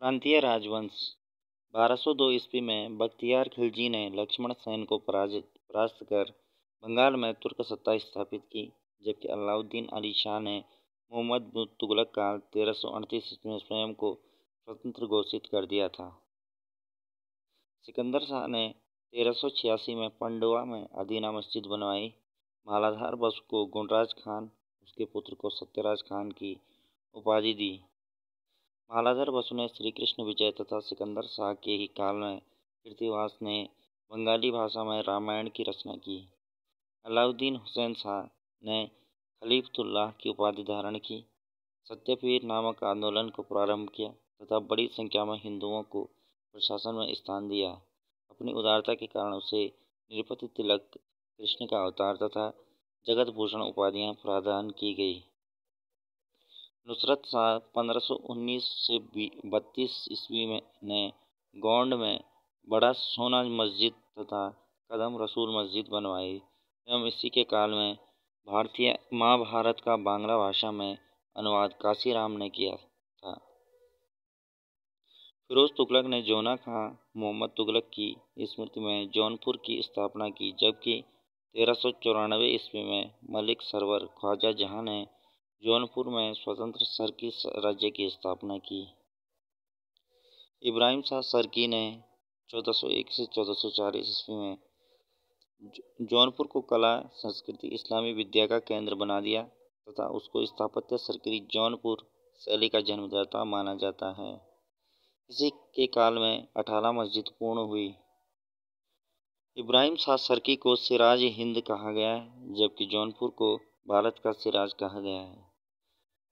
प्रांतीय राजवंश 1202 ईस्वी में बख्तियार खिलजी ने लक्ष्मण सेन को परास्त कर बंगाल में तुर्क सत्ता स्थापित की, जबकि अलाउद्दीन अली शाह ने मोहम्मद बिन तुगलक काल 1338 ईस्वी में स्वयं को स्वतंत्र घोषित कर दिया था। सिकंदर शाह ने 1386 में पंडवा में अदीना मस्जिद बनवाई। मालाधार बसु को गुणराज खान, उसके पुत्र को सत्यराज खान की उपाधि दी। मालाधार बसु ने श्री कृष्ण विजय तथा सिकंदर शाह के ही काल में कृतिवास ने बंगाली भाषा में रामायण की रचना की। अलाउद्दीन हुसैन शाह ने खलीफतुल्लाह की उपाधि धारण की, सत्यपीर नामक आंदोलन को प्रारंभ किया तथा बड़ी संख्या में हिंदुओं को प्रशासन में स्थान दिया। अपनी उदारता के कारण उसे नृपति तिलक, कृष्ण का अवतार तथा जगत भूषण उपाधियां प्रदान की गई। नुसरत शाह 1519 से 32 ईस्वी ने गोंड में बड़ा सोना मस्जिद तथा कदम रसूल मस्जिद बनवाई एवं इसी के काल में भारतीय महाभारत का बांग्ला भाषा में अनुवाद काशीराम ने किया था। फिरोज तुगलक ने जोना खां मोहम्मद तुगलक की स्मृति में जौनपुर की स्थापना की, जबकि 1394 ईस्वी में मलिक सरवर ख्वाजा जहां ने जौनपुर में स्वतंत्र सरकी राज्य की स्थापना की। इब्राहिम शाह सरकी ने 1401 से 1440 ईस्वी में जौनपुर को कला, संस्कृति, इस्लामी विद्या का केंद्र बना दिया तथा उसको स्थापत्य सरकी जौनपुर शैली का जन्मदाता माना जाता है। इसी के काल में 18 मस्जिद पूर्ण हुई। इब्राहिम शाह सरकी को सिराज हिंद कहा गया है, जबकि जौनपुर को भारत का सिराज कहा गया है।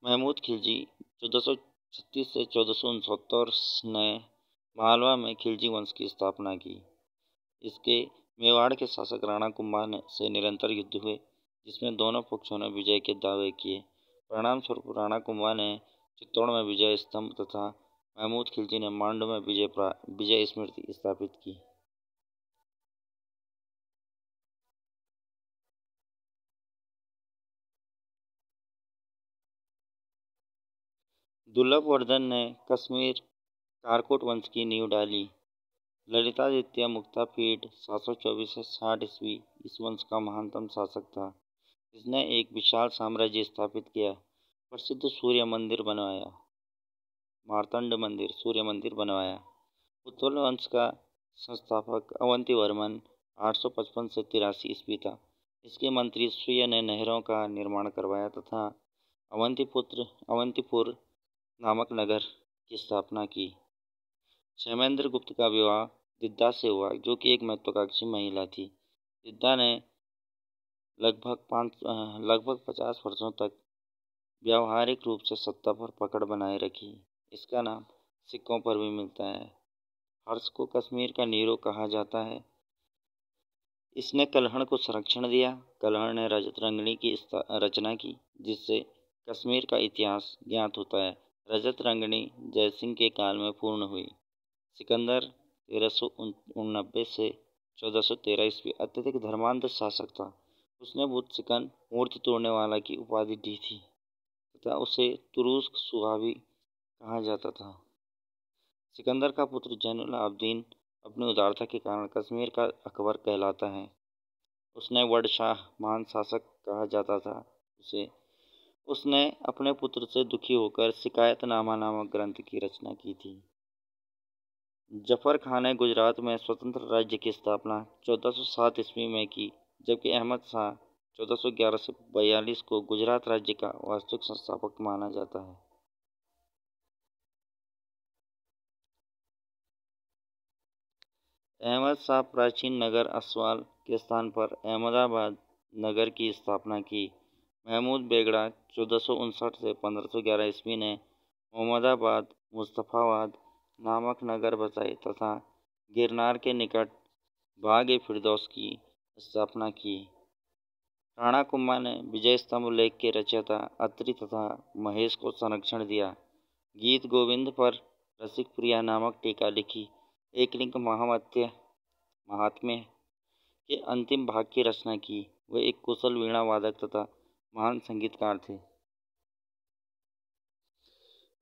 महमूद खिलजी 1436 से 1469 ने मालवा में खिलजी वंश की स्थापना की। इसके मेवाड़ के शासक राणा कुंभा से निरंतर युद्ध हुए, जिसमें दोनों पक्षों ने विजय के दावे किए। परिणाम स्वरूप राणा कुंभा ने चित्तौड़ में विजय स्तंभ तथा महमूद खिलजी ने मांडू में विजय स्मृति स्थापित की। दुर्लभ वर्धन ने कश्मीर कारकोट वंश की नींव डाली। ललितादित्य मुक्तापीड 724 से 60 ईस्वी इस वंश का महानतम शासक था। इसने एक विशाल साम्राज्य स्थापित किया, प्रसिद्ध सूर्य मंदिर बनवाया, मार्तंड मंदिर, सूर्य मंदिर बनवाया। उत्पल वंश का संस्थापक अवंतीवर्मन 855 से 83 ईस्वी था। इसके मंत्री सूर्य ने नहरों का निर्माण करवाया तथा अवंतीपुर नामक नगर की स्थापना की। क्षेमेंद्र गुप्त का विवाह दिद्दा से हुआ, जो कि एक महत्वाकांक्षी महिला थी। दिद्दा ने लगभग 50 वर्षों तक व्यावहारिक रूप से सत्ता पर पकड़ बनाए रखी। इसका नाम सिक्कों पर भी मिलता है। हर्ष को कश्मीर का नीरो कहा जाता है। इसने कल्हड़ को संरक्षण दिया। कल्हड़ ने रजत रंगनी की रचना की, जिससे कश्मीर का इतिहास ज्ञात होता है। रजत रंगनी जयसिंह के काल में पूर्ण हुई। सिकंदर 1389 से 1413 ईस्वी अत्यधिक धर्मांध शासक था। उसने बुद्ध सिकंद मूर्ति तोड़ने वाला की उपाधि दी थी तथा उसे तुरुस्क सुहावी कहा जाता था। सिकंदर का पुत्र जैनुल आबदीन अपनी उदारता के कारण कश्मीर का अकबर कहलाता है। उसने वडशाह महान शासक कहा जाता था। उसने अपने पुत्र से दुखी होकर शिकायतनामा नामक ग्रंथ की रचना की थी। जफर खान ने गुजरात में स्वतंत्र राज्य की स्थापना 1407 ईस्वी में की, जबकि अहमद शाह 1411 से 42 को गुजरात राज्य का वास्तविक संस्थापक माना जाता है। अहमद शाह प्राचीन नगर अस्वाल के स्थान पर अहमदाबाद नगर की स्थापना की। महमूद बेगड़ा 1459 से 1511 ईस्वी ने मोहम्मदाबाद मुस्तफ़ाबाद नामक नगर बसाए तथा गिरनार के निकट बाग ए फिरदौस की स्थापना की। राणा कुंभा ने विजय स्तंभ लेख के रचयिता अत्रि तथा महेश को संरक्षण दिया। गीत गोविंद पर रसिक प्रिया नामक टीका लिखी। एकलिंग महात्म्य के अंतिम भाग की रचना की। वे एक कुशल वीणा वादक तथा महान संगीतकार थे।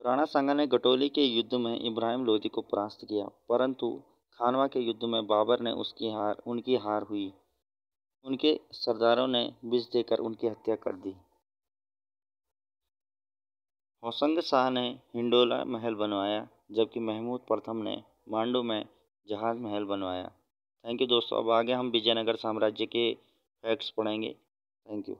राणा सांगा ने गटोली के युद्ध में इब्राहिम लोदी को परास्त किया, परंतु खानवा के युद्ध में बाबर ने उनकी हार हुई। उनके सरदारों ने विष देकर उनकी हत्या कर दी। होशंग शाह ने हिंडोला महल बनवाया, जबकि महमूद प्रथम ने मांडू में जहाज महल बनवाया। थैंक यू दोस्तों। अब आगे हम विजयनगर साम्राज्य के फैक्ट्स पढ़ेंगे। Thank you.